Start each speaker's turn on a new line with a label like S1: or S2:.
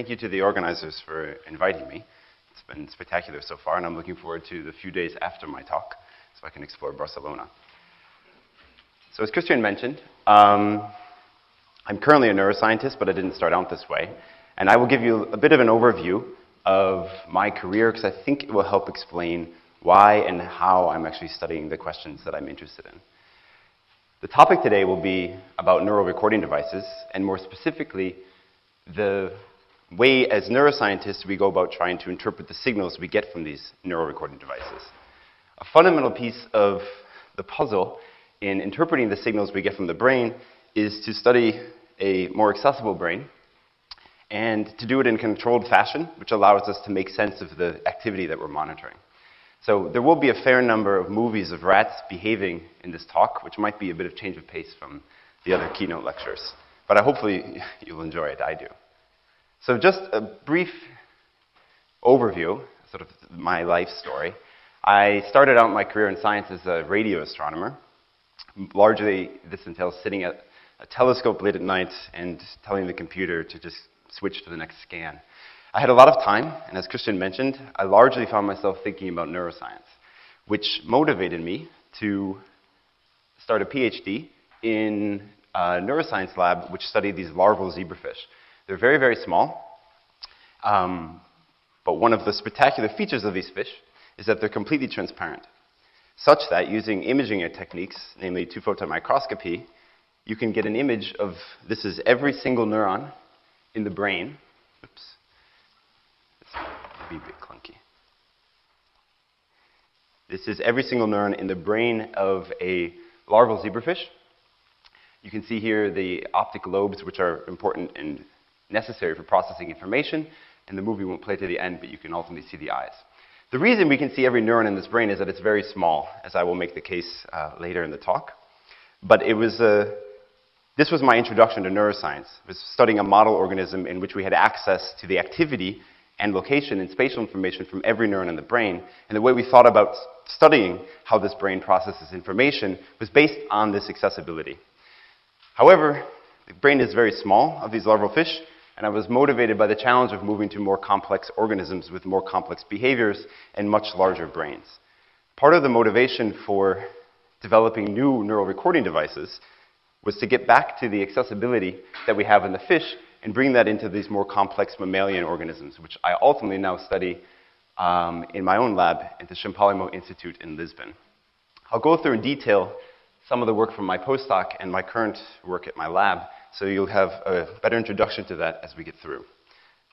S1: Thank you to the organizers for inviting me. It's been spectacular so far, and I'm looking forward to the few days after my talk so I can explore Barcelona. So as Christian mentioned, I'm currently a neuroscientist, but I didn't start out this way. And I will give you a bit of an overview of my career because I think it will help explain why and how I'm actually studying the questions that I'm interested in. The topic today will be about neural recording devices, and more specifically, the way as neuroscientists we go about trying to interpret the signals we get from these neural recording devices. A fundamental piece of the puzzle in interpreting the signals we get from the brain is to study a more accessible brain and to do it in a controlled fashion, which allows us to make sense of the activity that we're monitoring. So there will be a fair number of movies of rats behaving in this talk, which might be a bit of change of pace from the other keynote lectures. But hopefully you'll enjoy it. I do. So just a brief overview, sort of my life story. I started out my career in science as a radio astronomer. Largely, this entails sitting at a telescope late at night and telling the computer to just switch to the next scan. I had a lot of time, and as Christian mentioned, I largely found myself thinking about neuroscience, which motivated me to start a PhD in a neuroscience lab which studied these larval zebrafish. They're very, very small, but one of the spectacular features of these fish is that they're completely transparent, such that using imaging techniques, namely two-photon microscopy, you can get an image of, this is every single neuron in the brain. Oops. This might be a bit clunky. This is every single neuron in the brain of a larval zebrafish. You can see here the optic lobes, which are important and necessary for processing information, and the movie won't play to the end, but you can ultimately see the eyes. The reason we can see every neuron in this brain is that it's very small, as I will make the case later in the talk. But this was my introduction to neuroscience. It was studying a model organism in which we had access to the activity and location and spatial information from every neuron in the brain. And the way we thought about studying how this brain processes information was based on this accessibility. However, the brain is very small of these larval fish, and I was motivated by the challenge of moving to more complex organisms with more complex behaviors and much larger brains. Part of the motivation for developing new neural recording devices was to get back to the accessibility that we have in the fish and bring that into these more complex mammalian organisms, which I ultimately now study in my own lab at the Champalimaud Institute in Lisbon. I'll go through in detail some of the work from my postdoc and my current work at my lab, so you'll have a better introduction to that as we get through.